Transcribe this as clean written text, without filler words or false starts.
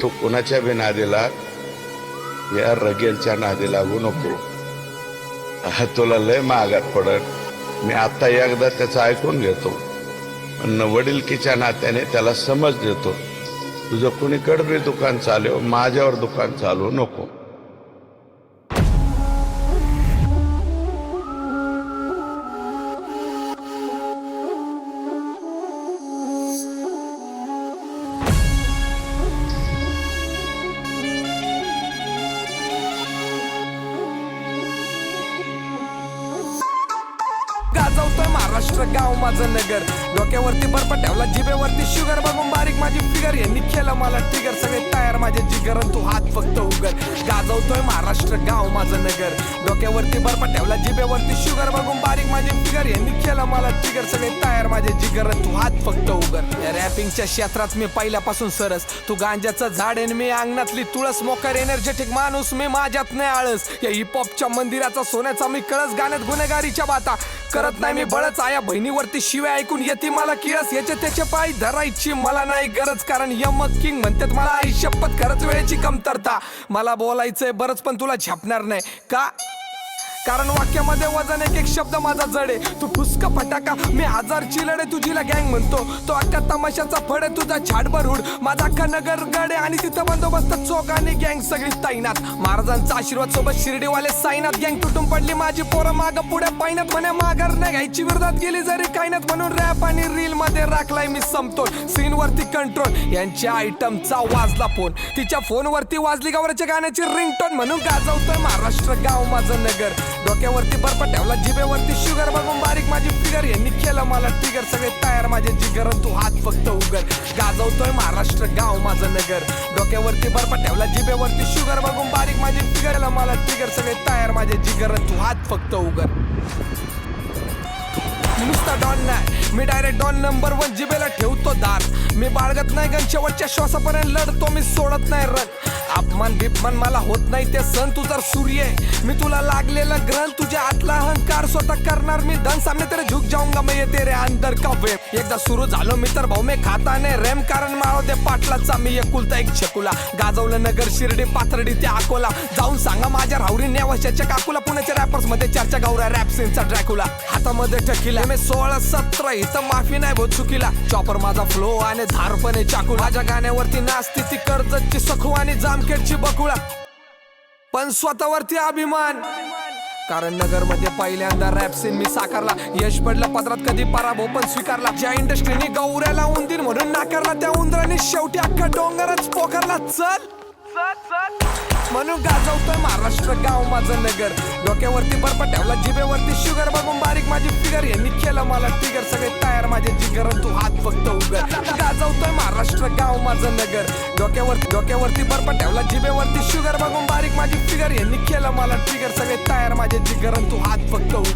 तू कोणाच्या बी नादी लाग, या रगेलच्या नादी लागू नको. तुला लय महागात पडत. मी आता एकदा त्याचं ऐकून घेतो, पण वडीलकीच्या नात्याने त्याला समज देतो. तुझं कुणीकडे बी दुकान चालव, माझ्यावर दुकान चालू नको. गाजवतोय महाराष्ट्र गाव माझं नगर. डोक्यावरती बर्फ ठेवला, जिभेवरती शुगर, बघून बारीक माझी फिगर. यांनी केलं मला ट्रिगर, सगळे तयार माझे जिगर, तू हात फक्त उघड. गाजवतोय महाराष्ट्र गाव माझं नगर. डोक्यावरती बर्फ ठेवला, जिभेवरती शुगर, बघून बारीक माझी फिगर. यांनी केलं मला ट्रिगर, सगळे तयार माझे जिगर, तू हात फक्त उघड. या रॅपिंगच्या क्षेत्रात मी पहिल्यापासून सरस. तू गांजाचं झाड आहे, मी अंगणातली तुळस. मोकर एनर्जेटिक माणूस, मी माझ्यात नाही आळस. या हिपहॉपच्या मंदिराचा सोन्याचा मी कळस. गाण्यात गुन्हेगारीच्या बाता करत नाही मी बळच. आया बहिणीवरती शिव्या ऐकून येते मला किळस. याचे त्याचे पाय धरायची मला नाही गरज, कारण यमक किंग म्हणतात मला आई शपथ. खरंच वेळेची कमतरता, मला बोलायचंय बरंच पण तुला छापणार नाही का, कारण वाक्यामध्ये वजन एक एक शब्द माझा जडे. तू फुसका फटाका, मी हजार चिलडे. तुझीला गँग म्हणतो, तो अख्खा तमाशाचा फड आहे. तुझा छाडभर हुड, माझा अख्खा नगर गडे. आणि तिथं बंदोबस्त चोख आणि गँग सगळी तैनात. महाराजांचा आशीर्वाद सोबत शिर्डीवाले साईनात. गँग तुटून पडली माझी पोरं माग पुढे पायनात. म्हणे माघार नाही घ्यायची, विरोधात गेली जरी कायनात. म्हणून रॅप आणि रील मध्ये राखलाय मी समतोल. सीन वरती कंट्रोल, यांच्या आयटमचा वाजला फोन. तिच्या फोन वरती वाजली गावराच्या गाण्याची रिंगटोन. म्हणून गाजवतोय महाराष्ट्र गाव माझं नगर. डोक्यावरती बर्फ ठेवला, जिभेवरती शुगर, बघून बारीक माझी फिगर. यांनी केलं मला ट्रिगर, सगळे तयार माझे जिगर, तू हात फक्त उघड. गाजवतोय महाराष्ट्र गाव माझं नगर. डोक्यावरती बर्फ ठेवला, जिभेवरती शुगर, बघून बारीक माझी फिगर. मला ट्रिगर, सगळे तयार माझे जिगर, तू हात फक्त उघड. नुसता डॉन नाही, मी डायरेक्ट डॉन नंबर 1. जिबेला ठेवतो दार, मी बाळगत नाही गण. शेवटच्या श्वासापर्यंत लढतो, मी सोडत नाही रन. अपमान बिपमान मला होत नाही ते सण. तू जर सूर्य आहे, मी तुला लागलेला ग्रहण. तुझ्या आतला अहंकार स्वतः करणार मी धन. सामने तेरे झुक जाऊंगा मैं, ये तेरे अंदर का वेम. एकदा सुरू झालो मी तर भाऊ मी खाता नाही रेम, कारण माळवते पाटलाचा मी एकुलता एक छकुला. गाजवलं नगर, शिर्डी, पाथर्डी ते अकोला. जाऊन सांगा माझ्या राहुरी नेवाशाच्या काकूला. पुण्याच्या रॅपर्स मध्ये चर्चा गौरा, रॅप सीनचा ड्रॅकुला. हातामध्ये टकीला मी 16-17, इथं माफी नाही भो चुकीला. चॉपर माझा फ्लो आणि धारपणे चाकू. माझ्या गाण्यावरती नाचती ती कर्जतची सखू आणि जामखेडची बकुळा. पण स्वतःवरती अभिमान, कारण नगर मध्ये पहिल्यांदा रॅप सीन मी साकारला. यश पडलं पदरात, कधी पराभव पण स्वीकारला. ज्या इंडस्ट्रीने गौऱ्याला उंदीर म्हणून नाकारला, त्या उंदराने शेवटी अख्खा डोंगरच पोकारला. चल म्हणून गाजवतोय महाराष्ट्र गाव माझं नगर. डोक्यावरती बर्फ ठेवला, जिभेवरती शुगर, बघून बारीक माझी फिगर. यांनी केलं मला ट्रिगर, सगळे तयार माझे जिगर, तू हात फक्त उघड. गाजवतोय महाराष्ट्र गाव माझं नगर. डोक्यावरती बर्फ ठेवला, जिभेवरती शुगर, बघून बारीक माझी फिगर. यांनी केलं मला ट्रिगर, सगळे तयार माझे जिगर, तू हात फक्त उघड.